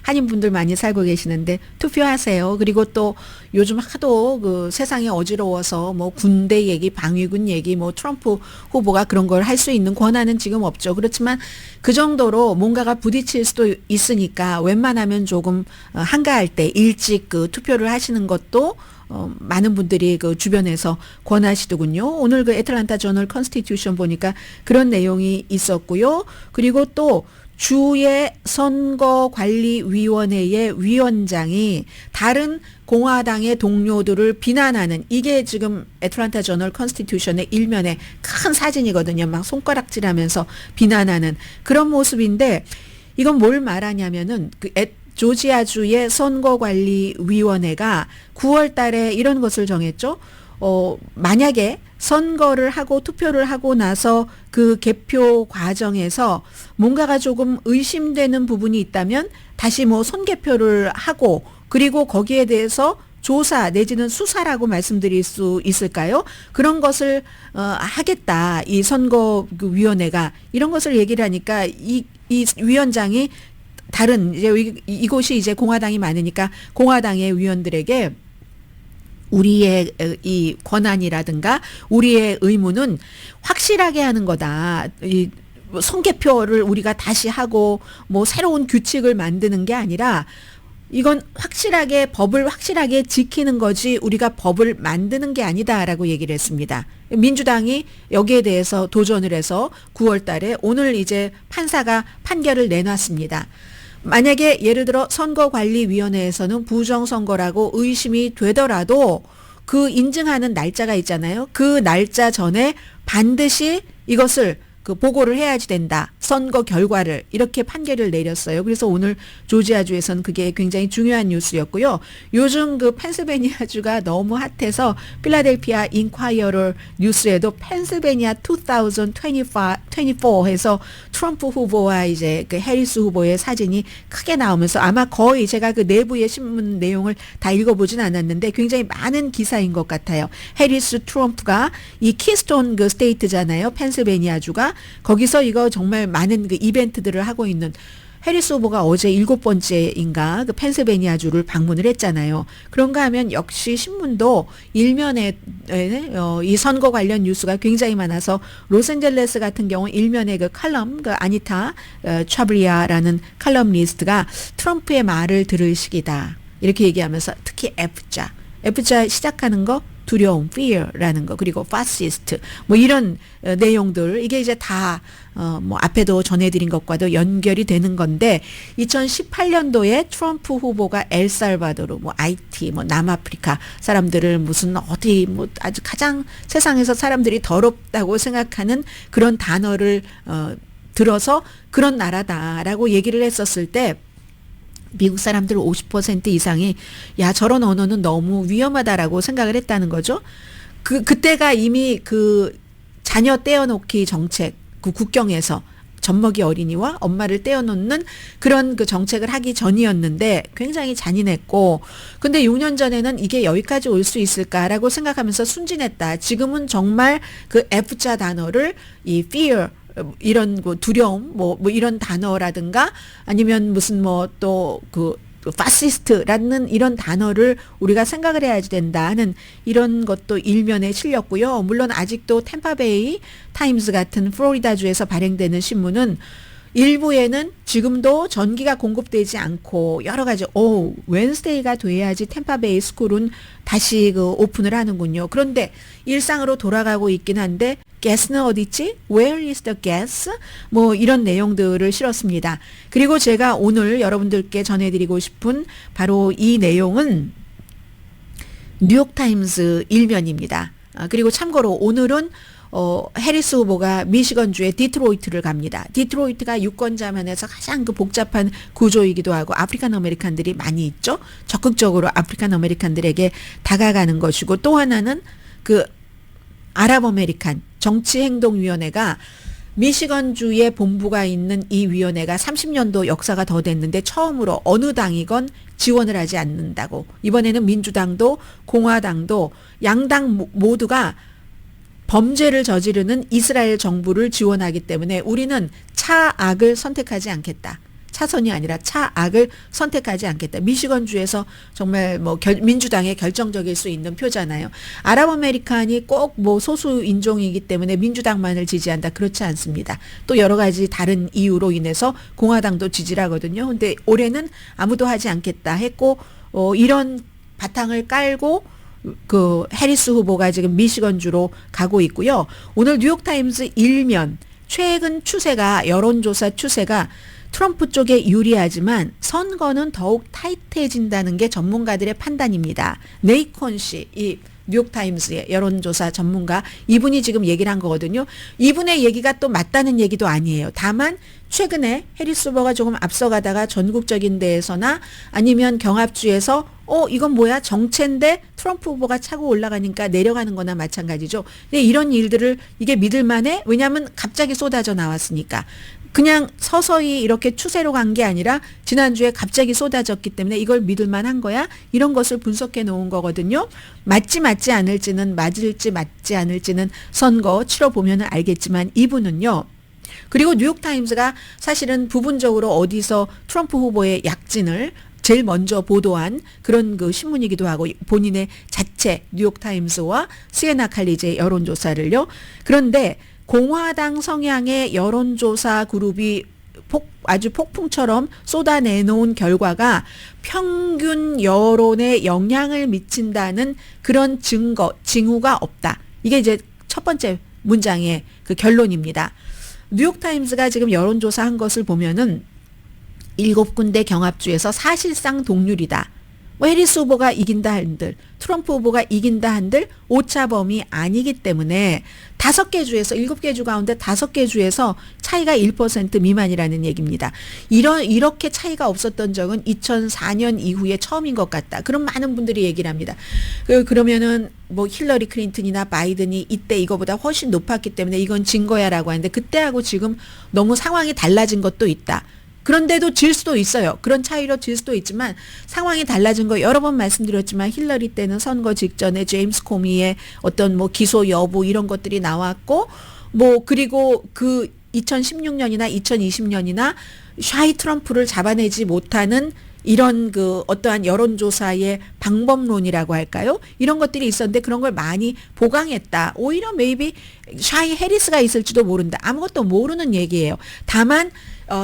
한인분들 많이 살고 계시는데 투표하세요. 그리고 또 요즘 하도 그 세상이 어지러워서 뭐 군대 얘기, 방위군 얘기, 뭐 트럼프 후보가 그런 걸 할 수 있는 권한은 지금 없죠. 그렇지만 그 정도로 뭔가가 부딪힐 수도 있으니까 웬만하면 조금 한가할 때 일찍 그 투표를 하시는 것도 많은 분들이 그 주변에서 권하시더군요. 오늘 그 애틀란타 저널 컨스티튜션 보니까 그런 내용이 있었고요. 그리고 또 주의 선거관리위원회의 위원장이 다른 공화당의 동료들을 비난하는 이게 지금 애틀란타 저널 컨스티튜션의 일면에 큰 사진이거든요. 막 손가락질하면서 비난하는 그런 모습인데 이건 뭘 말하냐면은 조지아주의 선거관리위원회가 9월 달에 이런 것을 정했죠. 만약에 선거를 하고 투표를 하고 나서 그 개표 과정에서 뭔가가 조금 의심되는 부분이 있다면 다시 뭐 손개표를 하고 그리고 거기에 대해서 조사 내지는 수사라고 말씀드릴 수 있을까요? 그런 것을 하겠다. 이 선거위원회가 이런 것을 얘기를 하니까 이 위원장이 다른 이제 이곳이 이제 공화당이 많으니까 공화당의 위원들에게 우리의 이 권한이라든가 우리의 의무는 확실하게 하는 거다. 이 성개표를 우리가 다시 하고 뭐 새로운 규칙을 만드는 게 아니라 이건 확실하게 법을 확실하게 지키는 거지 우리가 법을 만드는 게 아니다라고 얘기를 했습니다. 민주당이 여기에 대해서 도전을 해서 9월 달에 오늘 이제 판사가 판결을 내놨습니다. 만약에 예를 들어 선거관리위원회에서는 부정선거라고 의심이 되더라도 그 인증하는 날짜가 있잖아요. 그 날짜 전에 반드시 이것을 그 보고를 해야지 된다. 선거 결과를 이렇게 판결을 내렸어요. 그래서 오늘 조지아주에서는 그게 굉장히 중요한 뉴스였고요. 요즘 그 펜실베니아주가 너무 핫해서 필라델피아 인콰이어럴 뉴스에도 펜실베니아 2024 해서 트럼프 후보와 이제 그 해리스 후보의 사진이 크게 나오면서 아마 거의 제가 그 내부의 신문 내용을 다 읽어보진 않았는데 굉장히 많은 기사인 것 같아요. 해리스 트럼프가 이 키스톤 그 스테이트잖아요. 펜실베니아주가 거기서 이거 정말 많은 그 이벤트들을 하고 있는 해리스 후보가 어제 7번째인가 그 펜실베니아주를 방문을 했잖아요. 그런가 하면 역시 신문도 일면에 이 선거 관련 뉴스가 굉장히 많아서 로스앤젤레스 같은 경우 일면에 그 칼럼 그 아니타 차브리아라는 칼럼니스트가 트럼프의 말을 들을 시기다 이렇게 얘기하면서 특히 F자 시작하는 거 두려움, fear라는 거, 그리고 fascist, 뭐 이런 내용들, 이게 이제 다, 뭐 앞에도 전해드린 것과도 연결이 되는 건데, 2018년도에 트럼프 후보가 엘살바도르, 뭐 IT, 뭐 남아프리카 사람들을 무슨 어디, 뭐 아주 가장 세상에서 사람들이 더럽다고 생각하는 그런 단어를, 들어서 그런 나라다라고 얘기를 했었을 때, 미국 사람들 50% 이상이 야 저런 언어는 너무 위험하다라고 생각을 했다는 거죠. 그때가 이미 그 자녀 떼어놓기 정책 그 국경에서 젖먹이 어린이와 엄마를 떼어놓는 그런 그 정책을 하기 전이었는데 굉장히 잔인했고 근데 6년 전에는 이게 여기까지 올 수 있을까라고 생각하면서 순진했다. 지금은 정말 그 F자 단어를 이 fear 이런 그 두려움 뭐 이런 단어라든가 아니면 무슨 뭐 또 그 파시스트라는 이런 단어를 우리가 생각을 해야지 된다 하는 이런 것도 일면에 실렸고요. 물론 아직도 템파베이 타임스 같은 플로리다주에서 발행되는 신문은 일부에는 지금도 전기가 공급되지 않고 여러 가지 웬스데이가 돼야지 템파베이 스쿨은 다시 그 오픈을 하는군요. 그런데 일상으로 돌아가고 있긴 한데 가스는 어디 있지? Where is the gas? 뭐 이런 내용들을 실었습니다. 그리고 제가 오늘 여러분들께 전해드리고 싶은 바로 이 내용은 뉴욕타임스 일면입니다. 그리고 참고로 오늘은 해리스 후보가 미시건주의 디트로이트를 갑니다. 디트로이트가 유권자 면에서 가장 그 복잡한 구조이기도 하고 아프리칸 아메리칸들이 많이 있죠. 적극적으로 아프리칸 아메리칸들에게 다가가는 것이고 또 하나는 그 아랍 아메리칸 정치행동위원회가 미시건주의 본부가 있는 이 위원회가 30년도 역사가 더 됐는데 처음으로 어느 당이건 지원을 하지 않는다고. 이번에는 민주당도 공화당도 양당 모두가 범죄를 저지르는 이스라엘 정부를 지원하기 때문에 우리는 차악을 선택하지 않겠다. 차선이 아니라 차악을 선택하지 않겠다. 미시건주에서 정말 뭐 민주당의 결정적일 수 있는 표잖아요. 아랍 아메리칸이 꼭 뭐 소수 인종이기 때문에 민주당만을 지지한다. 그렇지 않습니다. 또 여러 가지 다른 이유로 인해서 공화당도 지지를 하거든요. 근데 올해는 아무도 하지 않겠다 했고 이런 바탕을 깔고 그 해리스 후보가 지금 미시건주로 가고 있고요. 오늘 뉴욕타임스 일면 최근 추세가 여론조사 추세가 트럼프 쪽에 유리하지만 선거는 더욱 타이트해진다는 게 전문가들의 판단입니다. 네이콘 씨, 이 뉴욕타임스의 여론조사 전문가 이분이 지금 얘기를 한 거거든요. 이분의 얘기가 또 맞다는 얘기도 아니에요. 다만 최근에 해리스 후보가 조금 앞서가다가 전국적인 데에서나 아니면 경합주에서 이건 뭐야 정체인데 트럼프 후보가 차고 올라가니까 내려가는 거나 마찬가지죠. 근데 이런 일들을 이게 믿을만해? 왜냐하면 갑자기 쏟아져 나왔으니까. 그냥 서서히 이렇게 추세로 간 게 아니라 지난주에 갑자기 쏟아졌기 때문에 이걸 믿을 만한 거야? 이런 것을 분석해 놓은 거거든요. 맞지 않을지는, 맞을지 맞지 않을지는 선거 치러보면 알겠지만 이분은요. 그리고 뉴욕타임스가 사실은 부분적으로 어디서 트럼프 후보의 약진을 제일 먼저 보도한 그런 그 신문이기도 하고 본인의 자체 뉴욕타임스와 시에나 칼리지의 여론조사를요. 그런데 공화당 성향의 여론조사 그룹이 아주 폭풍처럼 쏟아내놓은 결과가 평균 여론에 영향을 미친다는 그런 징후가 없다. 이게 이제 첫 번째 문장의 그 결론입니다. 뉴욕타임스가 지금 여론조사한 것을 보면은 7군데 경합주에서 사실상 동률이다. 뭐 해리스 후보가 이긴다 한들, 트럼프 후보가 이긴다 한들 오차 범위 아니기 때문에 5개 주에서 7개 주 가운데 5개 주에서 차이가 1% 미만이라는 얘기입니다. 이렇게 차이가 없었던 적은 2004년 이후에 처음인 것 같다. 그런 많은 분들이 얘기를 합니다. 그러면은 뭐 힐러리 클린턴이나 바이든이 이때 이거보다 훨씬 높았기 때문에 이건 진 거야라고 하는데 그때하고 지금 너무 상황이 달라진 것도 있다. 그런데도 질 수도 있어요. 그런 차이로 질 수도 있지만 상황이 달라진 거 여러 번 말씀드렸지만 힐러리 때는 선거 직전에 제임스 코미의 어떤 뭐 기소 여부 이런 것들이 나왔고 뭐 그리고 그 2016년이나 2020년이나 샤이 트럼프를 잡아내지 못하는 이런 그 어떠한 여론조사의 방법론이라고 할까요? 이런 것들이 있었는데 그런 걸 많이 보강했다. 오히려 maybe 샤이 해리스가 있을지도 모른다. 아무것도 모르는 얘기예요. 다만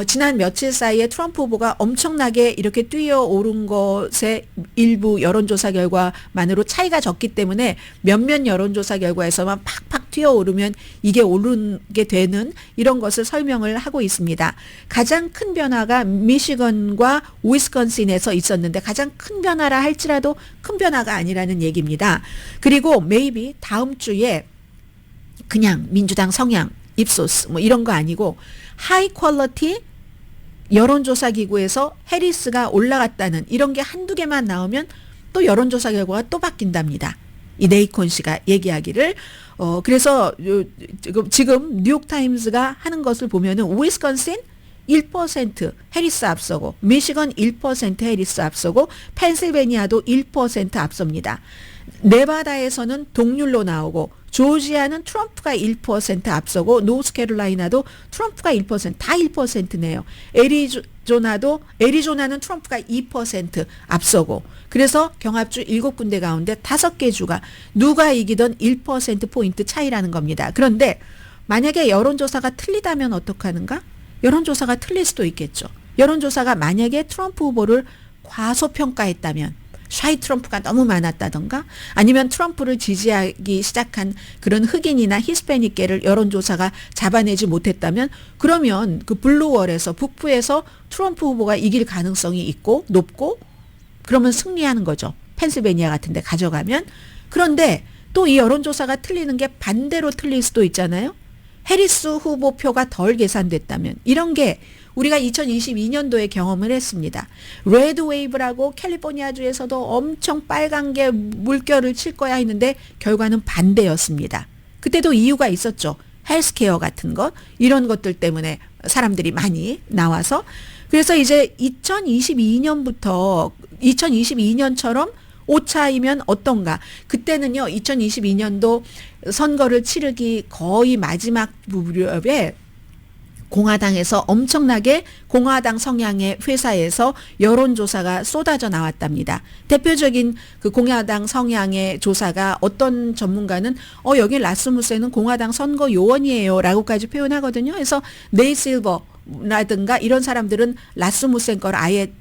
지난 며칠 사이에 트럼프 후보가 엄청나게 이렇게 뛰어오른 것의 일부 여론조사 결과만으로 차이가 적기 때문에 몇몇 여론조사 결과에서만 팍팍 뛰어오르면 이게 오르게 되는 이런 것을 설명을 하고 있습니다. 가장 큰 변화가 미시건과 위스콘신에서 있었는데 가장 큰 변화라 할지라도 큰 변화가 아니라는 얘기입니다. 그리고 maybe 다음 주에 그냥 민주당 성향, 입소스 뭐 이런 거 아니고 하이 퀄리티 여론조사 기구에서 해리스가 올라갔다는 이런 게 한두 개만 나오면 또 여론조사 결과가 또 바뀐답니다. 이 네이콘 씨가 얘기하기를 그래서 지금 뉴욕타임스가 하는 것을 보면은 위스콘신 1% 해리스 앞서고 미시건 1% 해리스 앞서고 펜실베니아도 1% 앞섭니다. 네바다에서는 동률로 나오고 조지아는 트럼프가 1% 앞서고 노스캐롤라이나도 트럼프가 1%다 1%네요. 애리조나는 트럼프가 2% 앞서고 그래서 경합주 7군데 가운데 5개 주가 누가 이기던 1%포인트 차이라는 겁니다. 그런데 만약에 여론조사가 틀리다면 어떡하는가? 여론조사가 틀릴 수도 있겠죠. 여론조사가 만약에 트럼프 후보를 과소평가했다면 샤이 트럼프가 너무 많았다던가 아니면 트럼프를 지지하기 시작한 그런 흑인이나 히스패닉계를 여론조사가 잡아내지 못했다면 그러면 그 블루월에서 북부에서 트럼프 후보가 이길 가능성이 있고 높고 그러면 승리하는 거죠. 펜실베니아 같은 데 가져가면. 그런데 또 이 여론조사가 틀리는 게 반대로 틀릴 수도 있잖아요. 해리스 후보 표가 덜 계산됐다면 이런 게 우리가 2022년도에 경험을 했습니다. 레드 웨이브라고 캘리포니아주에서도 엄청 빨간 게 물결을 칠 거야 했는데 결과는 반대였습니다. 그때도 이유가 있었죠. 헬스케어 같은 것 이런 것들 때문에 사람들이 많이 나와서 그래서 이제 2022년처럼 오차이면 어떤가. 그때는요 2022년도 선거를 치르기 거의 마지막 무렵에 공화당에서 엄청나게 공화당 성향의 회사에서 여론조사가 쏟아져 나왔답니다. 대표적인 그 공화당 성향의 조사가 어떤 전문가는 여기 라스무센은 공화당 선거 요원이에요 라고까지 표현하거든요. 그래서 네이 실버라든가 이런 사람들은 라스무센 걸 아예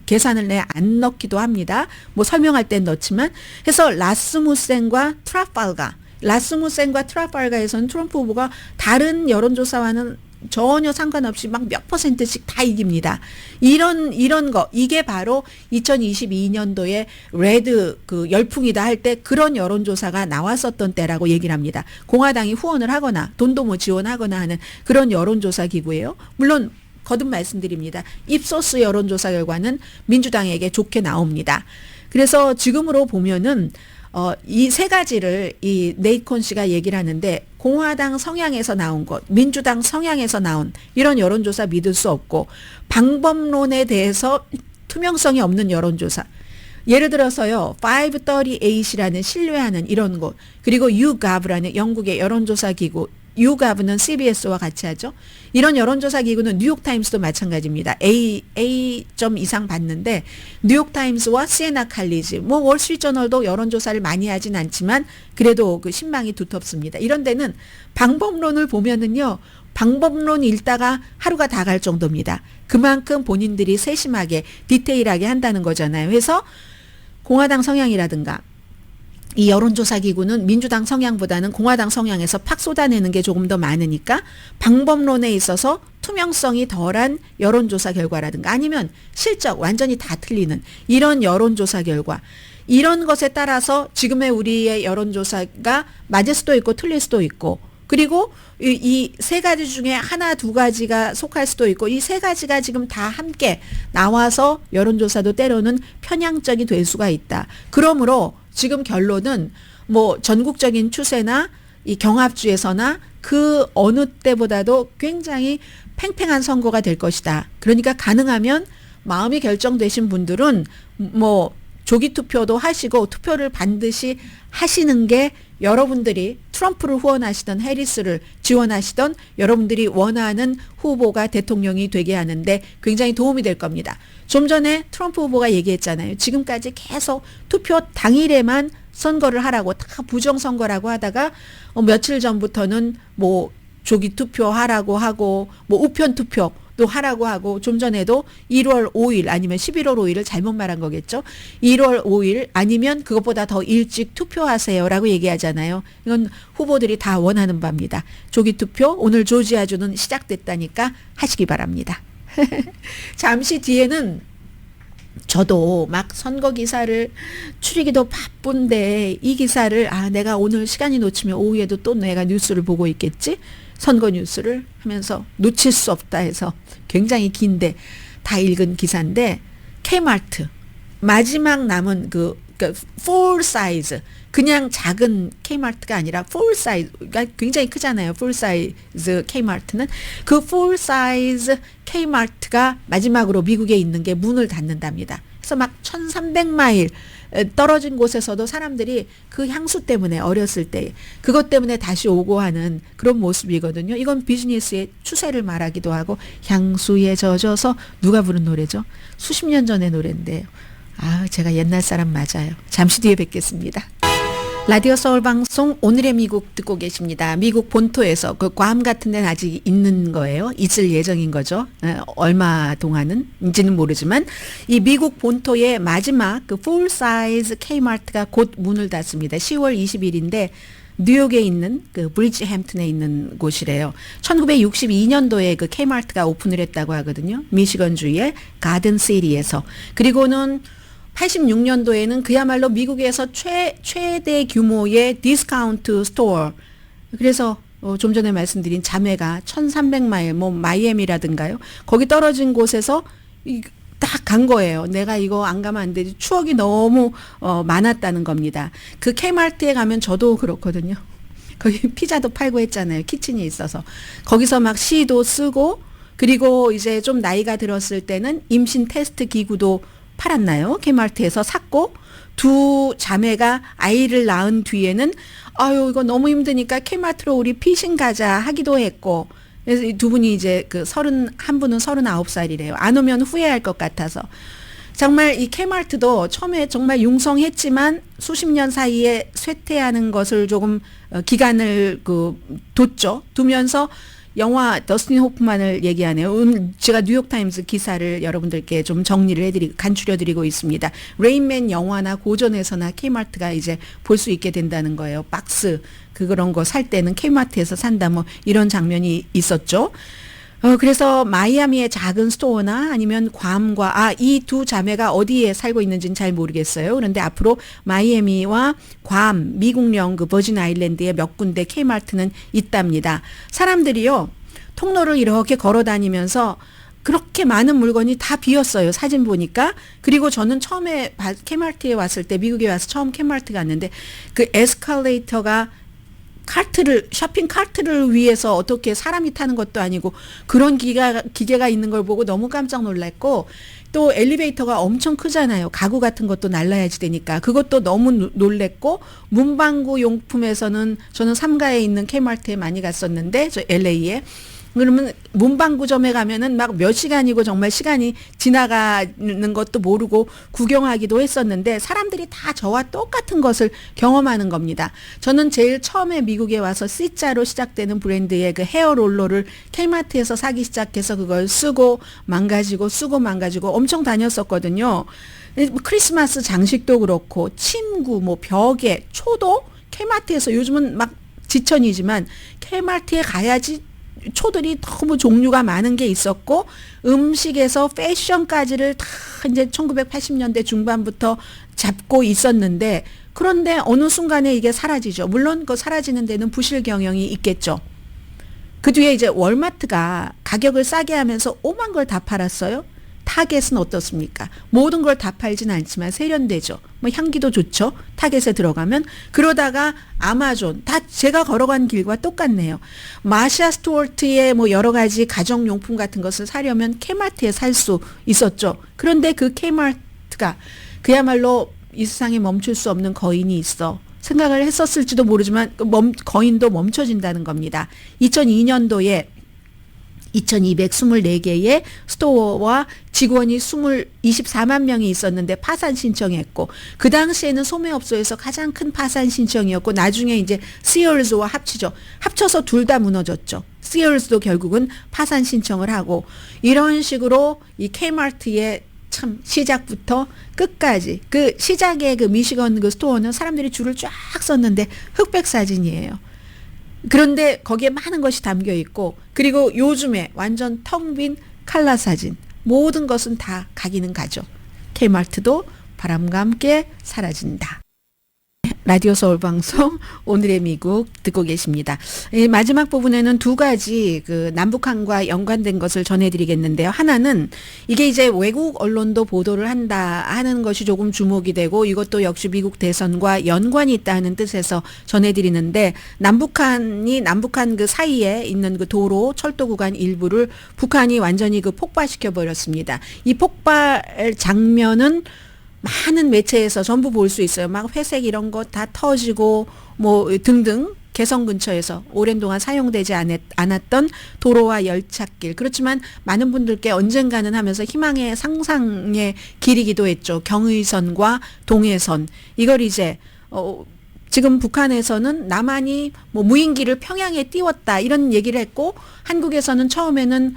계산을 내 안 넣기도 합니다. 뭐 설명할 땐 넣지만 해서 라스무센과 트라팔가에서는 트럼프 후보가 다른 여론조사와는 전혀 상관없이 막 몇 %씩 다 이깁니다. 이런 거 이게 바로 2022년도에 레드 그 열풍이다 할 때 그런 여론조사가 나왔었던 때라고 얘기를 합니다. 공화당이 후원을 하거나 돈도 뭐 지원하거나 하는 그런 여론조사 기구예요. 물론 거듭 말씀드립니다. 입소스 여론조사 결과는 민주당에게 좋게 나옵니다. 그래서 지금으로 보면은 이 세 가지를 이 네이콘 씨가 얘기를 하는데 공화당 성향에서 나온 것, 민주당 성향에서 나온 이런 여론조사 믿을 수 없고 방법론에 대해서 투명성이 없는 여론조사. 예를 들어서요, 538이라는 신뢰하는 이런 곳, 그리고 YouGov라는 영국의 여론조사 기구, YouGov는 CBS와 같이 하죠. 이런 여론조사 기구는 뉴욕타임스도 마찬가지입니다. A.점 이상 받는데 뉴욕타임스와 시에나 칼리지, 뭐 월스트리트저널도 여론조사를 많이 하진 않지만 그래도 그 신망이 두텁습니다. 이런 데는 방법론을 보면은요, 방법론 읽다가 하루가 다 갈 정도입니다. 그만큼 본인들이 세심하게 디테일하게 한다는 거잖아요. 그래서 공화당 성향이라든가 이 여론조사 기구는 민주당 성향보다는 공화당 성향에서 팍 쏟아내는 게 조금 더 많으니까 방법론에 있어서 투명성이 덜한 여론조사 결과라든가 아니면 실적 완전히 다 틀리는 이런 여론조사 결과, 이런 것에 따라서 지금의 우리의 여론조사가 맞을 수도 있고 틀릴 수도 있고, 그리고 이 세 가지 중에 하나 두 가지가 속할 수도 있고, 이 세 가지가 지금 다 함께 나와서 여론조사도 때로는 편향적이 될 수가 있다. 그러므로 지금 결론은 뭐 전국적인 추세나 이 경합주에서나 그 어느 때보다도 굉장히 팽팽한 선거가 될 것이다. 그러니까 가능하면 마음이 결정되신 분들은 뭐 조기 투표도 하시고 투표를 반드시 하시는 게 여러분들이 트럼프를 후원하시던 해리스를 지원하시던 여러분들이 원하는 후보가 대통령이 되게 하는데 굉장히 도움이 될 겁니다. 좀 전에 트럼프 후보가 얘기했잖아요. 지금까지 계속 투표 당일에만 선거를 하라고 다 부정선거라고 하다가 며칠 전부터는 뭐 조기 투표하라고 하고 뭐 우편 투표도 하라고 하고, 좀 전에도 1월 5일 아니면 11월 5일을 잘못 말한 거겠죠. 1월 5일 아니면 그것보다 더 일찍 투표하세요라고 얘기하잖아요. 이건 후보들이 다 원하는 바입니다. 조기 투표 오늘 조지아주는 시작됐다니까 하시기 바랍니다. 잠시 뒤에는 저도 막 선거 기사를 추리기도 바쁜데 이 기사를 내가 오늘 시간이 놓치면 오후에도 또 내가 뉴스를 보고 있겠지? 선거 뉴스를 하면서 놓칠 수 없다 해서 굉장히 긴데 다 읽은 기사인데, K마트 마지막 남은 그 full size, 그냥 작은 K마트가 아니라 full size가 굉장히 크잖아요. full size K마트는 그 full size K마트가 마지막으로 미국에 있는 게 문을 닫는답니다. 그래서 막 1300마일 떨어진 곳에서도 사람들이 그 향수 때문에 어렸을 때 그것 때문에 다시 오고 하는 그런 모습이거든요. 이건 비즈니스의 추세를 말하기도 하고, 향수에 젖어서 누가 부른 노래죠? 수십 년 전의 노래인데요. 제가 옛날 사람 맞아요. 잠시 뒤에 뵙겠습니다. 라디오 서울 방송 오늘의 미국 듣고 계십니다. 미국 본토에서 그 괌 같은 데는 아직 있는 거예요. 있을 예정인 거죠. 얼마 동안은인지는 모르지만 이 미국 본토의 마지막 그 풀 사이즈 K마트가 곧 문을 닫습니다. 10월 20일인데 뉴욕에 있는 그 브리지햄튼에 있는 곳이래요. 1962년도에 그 K마트가 오픈을 했다고 하거든요. 미시건주의 가든시티에서. 그리고는 86년도에는 그야말로 미국에서 최대 규모의 디스카운트 스토어. 그래서 좀 전에 말씀드린 자매가 1300마일 뭐 마이애미라든가요. 거기 떨어진 곳에서 딱 간 거예요. 내가 이거 안 가면 안 되지. 추억이 너무 많았다는 겁니다. 그 K마트에 가면 저도 그렇거든요. 거기 피자도 팔고 했잖아요. 키친이 있어서. 거기서 막 시도 쓰고, 그리고 이제 좀 나이가 들었을 때는 임신 테스트 기구도 팔았나요? K마트에서 샀고, 두 자매가 아이를 낳은 뒤에는 이거 너무 힘드니까 K마트로 우리 피신 가자 하기도 했고, 그래서 이 두 분이 이제 한 분은 39살이래요. 안 오면 후회할 것 같아서. 정말 이 K마트도 처음에 정말 융성했지만 수십 년 사이에 쇠퇴하는 것을 조금 기간을 뒀죠. 두면서 영화 더스틴 호프만을 얘기하네요. 오늘 제가 뉴욕타임스 기사를 여러분들께 좀 정리를 간추려드리고 있습니다. 레인맨 영화나 고전에서나 K마트가 이제 볼 수 있게 된다는 거예요. 박스 그런 거 살 때는 K마트에서 산다 뭐 이런 장면이 있었죠. 그래서 마이애미의 작은 스토어나 아니면 괌과 이 두 자매가 어디에 살고 있는지는 잘 모르겠어요. 그런데 앞으로 마이애미와 괌, 미국령 그 버진 아일랜드에 몇 군데 K마트는 있답니다. 사람들이요 통로를 이렇게 걸어 다니면서 그렇게 많은 물건이 다 비었어요. 사진 보니까. 그리고 저는 처음에 Kmart에 왔을 때, 미국에 와서 처음 Kmar트 갔는데 그 에스컬레이터가 쇼핑 카트를 위해서 어떻게 사람이 타는 것도 아니고 그런 기계가 있는 걸 보고 너무 깜짝 놀랐고, 또 엘리베이터가 엄청 크잖아요. 가구 같은 것도 날라야지 되니까. 그것도 너무 놀랬고, 문방구 용품에서는 저는 삼가에 있는 Kmart에 많이 갔었는데, 저 LA에. 그러면 문방구점에 가면은 막 몇 시간이고 정말 시간이 지나가는 것도 모르고 구경하기도 했었는데, 사람들이 다 저와 똑같은 것을 경험하는 겁니다. 저는 제일 처음에 미국에 와서 C자로 시작되는 브랜드의 그 헤어롤러를 K마트에서 사기 시작해서 그걸 쓰고 망가지고 엄청 다녔었거든요. 크리스마스 장식도 그렇고 침구, 뭐 벽에 초도 K마트에서, 요즘은 막 지천이지만 K마트에 가야지 초들이 너무 종류가 많은 게 있었고, 음식에서 패션까지를 다 이제 1980년대 중반부터 잡고 있었는데, 그런데 어느 순간에 이게 사라지죠. 물론 그 사라지는 데는 부실 경영이 있겠죠. 그 뒤에 이제 월마트가 가격을 싸게 하면서 오만 걸 다 팔았어요. 타겟은 어떻습니까? 모든 걸 다 팔진 않지만 세련되죠. 뭐 향기도 좋죠. 타겟에 들어가면. 그러다가 아마존, 다 제가 걸어간 길과 똑같네요. 마샤 스튜어트의 뭐 여러 가지 가정용품 같은 것을 사려면 K마트에 살 수 있었죠. 그런데 그 K마트가 그야말로 이 세상에 멈출 수 없는 거인이 있어 생각을 했었을지도 모르지만 거인도 멈춰진다는 겁니다. 2002년도에 2224개의 스토어와 직원이 24만 명이 있었는데 파산 신청했고, 그 당시에는 소매업소에서 가장 큰 파산 신청이었고, 나중에 이제 시어스와 합쳐서 둘 다 무너졌죠. 시어스도 결국은 파산 신청을 하고, 이런 식으로 이 K마트의 참 시작부터 끝까지, 그 시작의 그 미시건 그 스토어는 사람들이 줄을 쫙 섰는데 흑백 사진이에요. 그런데 거기에 많은 것이 담겨 있고, 그리고 요즘에 완전 텅 빈 칼라 사진, 모든 것은 다 가기는 가죠. K마트도 바람과 함께 사라진다. 라디오 서울 방송 오늘의 미국 듣고 계십니다. 마지막 부분에는 두 가지 그 남북한과 연관된 것을 전해드리겠는데요. 하나는 이게 이제 외국 언론도 보도를 한다 하는 것이 조금 주목이 되고, 이것도 역시 미국 대선과 연관이 있다 하는 뜻에서 전해드리는데, 남북한 그 사이에 있는 그 도로 철도 구간 일부를 북한이 완전히 그 폭발시켜 버렸습니다. 이 폭발 장면은 많은 매체에서 전부 볼 수 있어요. 막 회색 이런 거 다 터지고 뭐 등등, 개성 근처에서 오랜 동안 사용되지 않았던 도로와 열차길. 그렇지만 많은 분들께 언젠가는 하면서 희망의 상상의 길이기도 했죠. 경의선과 동해선. 이걸 이제 지금 북한에서는 남한이 뭐 무인기를 평양에 띄웠다 이런 얘기를 했고, 한국에서는 처음에는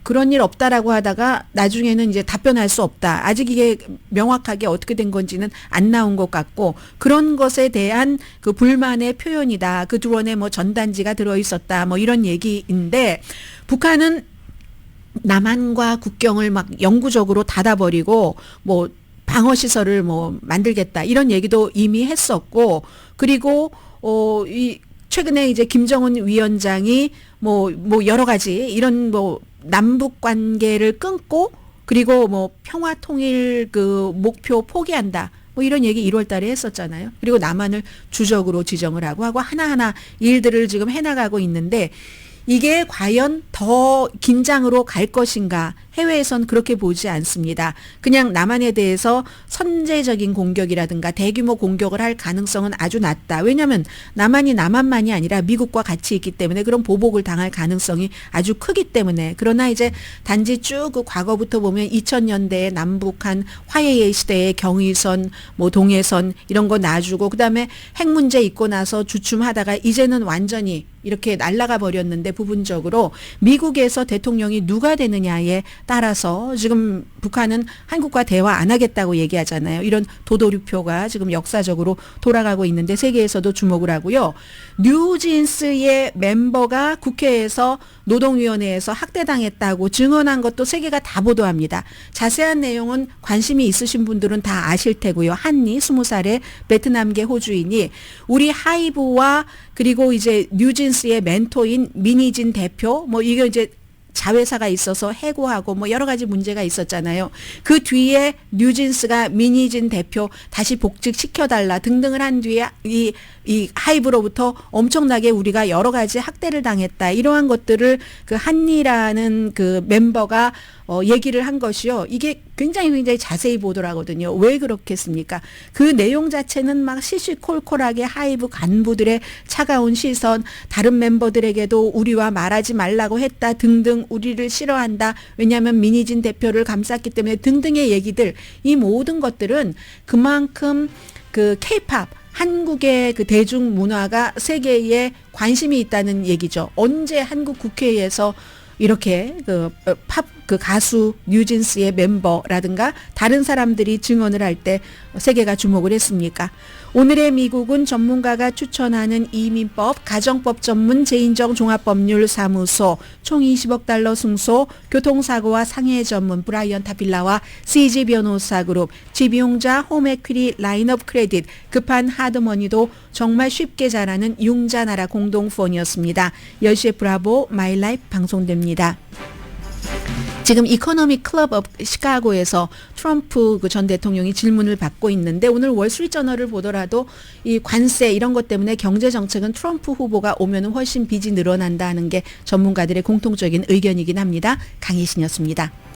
그런 일 없다라고 하다가 나중에는 이제 답변할 수 없다. 아직 이게 명확하게 어떻게 된 건지는 안 나온 것 같고, 그런 것에 대한 그 불만의 표현이다. 그 드론에 뭐 전단지가 들어 있었다. 뭐 이런 얘기인데, 북한은 남한과 국경을 막 영구적으로 닫아버리고 뭐 방어 시설을 뭐 만들겠다. 이런 얘기도 이미 했었고, 그리고 최근에 이제 김정은 위원장이 뭐 여러 가지 이런 뭐 남북 관계를 끊고, 그리고 뭐 평화 통일 그 목표 포기한다. 뭐 이런 얘기 1월 달에 했었잖아요. 그리고 남한을 주적으로 지정을 하고 하나하나 일들을 지금 해나가고 있는데, 이게 과연 더 긴장으로 갈 것인가? 해외에선 그렇게 보지 않습니다. 그냥 남한에 대해서 선제적인 공격이라든가 대규모 공격을 할 가능성은 아주 낮다. 왜냐하면 남한이 남한만이 아니라 미국과 같이 있기 때문에 그런 보복을 당할 가능성이 아주 크기 때문에. 그러나 이제 단지 쭉 그 과거부터 보면 2000년대에 남북한 화해의 시대의 경의선, 뭐 동해선 이런 거 놔주고, 그다음에 핵 문제 있고 나서 주춤하다가 이제는 완전히 이렇게 날아가 버렸는데, 부분적으로 미국에서 대통령이 누가 되느냐에 따라서 지금 북한은 한국과 대화 안 하겠다고 얘기하잖아요. 이런 도돌이표가 지금 역사적으로 돌아가고 있는데 세계에서도 주목을 하고요. 뉴진스의 멤버가 국회에서 노동위원회에서 학대당했다고 증언한 것도 세계가 다 보도합니다. 자세한 내용은 관심이 있으신 분들은 다 아실 테고요. 한니 20살의 베트남계 호주인이 우리 하이브와 그리고 이제 뉴진스의 멘토인 민희진 대표, 뭐 이게 이제 자회사가 있어서 해고하고 뭐 여러 가지 문제가 있었잖아요. 그 뒤에 뉴진스가 미니진 대표 다시 복직시켜달라 등등을 한 뒤에 이 하이브로부터 엄청나게 우리가 여러 가지 학대를 당했다. 이러한 것들을 그 한니라는 그 멤버가 얘기를 한 것이요. 이게 굉장히 자세히 보도하거든요. 왜 그렇겠습니까? 그 내용 자체는 막 시시콜콜하게 하이브 간부들의 차가운 시선, 다른 멤버들에게도 우리와 말하지 말라고 했다 등등, 우리를 싫어한다. 왜냐하면 미니진 대표를 감쌌기 때문에 등등의 얘기들, 이 모든 것들은 그만큼 그 K-팝 한국의 그 대중 문화가 세계에 관심이 있다는 얘기죠. 언제 한국 국회에서 이렇게 그 가수 뉴진스의 멤버라든가 다른 사람들이 증언을 할 때 세계가 주목을 했습니까? 오늘의 미국은 전문가가 추천하는 이민법, 가정법 전문 제인정 종합법률사무소, 총 20억 달러 승소, 교통사고와 상해 전문 브라이언 타빌라와 CG 변호사 그룹, 지비용자 홈에퀴리 라인업 크레딧, 급한 하드머니도 정말 쉽게 잘하는 융자나라 공동폰이었습니다. 10시에 브라보 마이라이프 방송됩니다. 지금 이코노미 클럽 업 시카고에서 트럼프 그 전 대통령이 질문을 받고 있는데, 오늘 월스트리트저널을 보더라도 이 관세 이런 것 때문에 경제 정책은 트럼프 후보가 오면은 훨씬 빚이 늘어난다는 게 전문가들의 공통적인 의견이긴 합니다. 강희신이었습니다.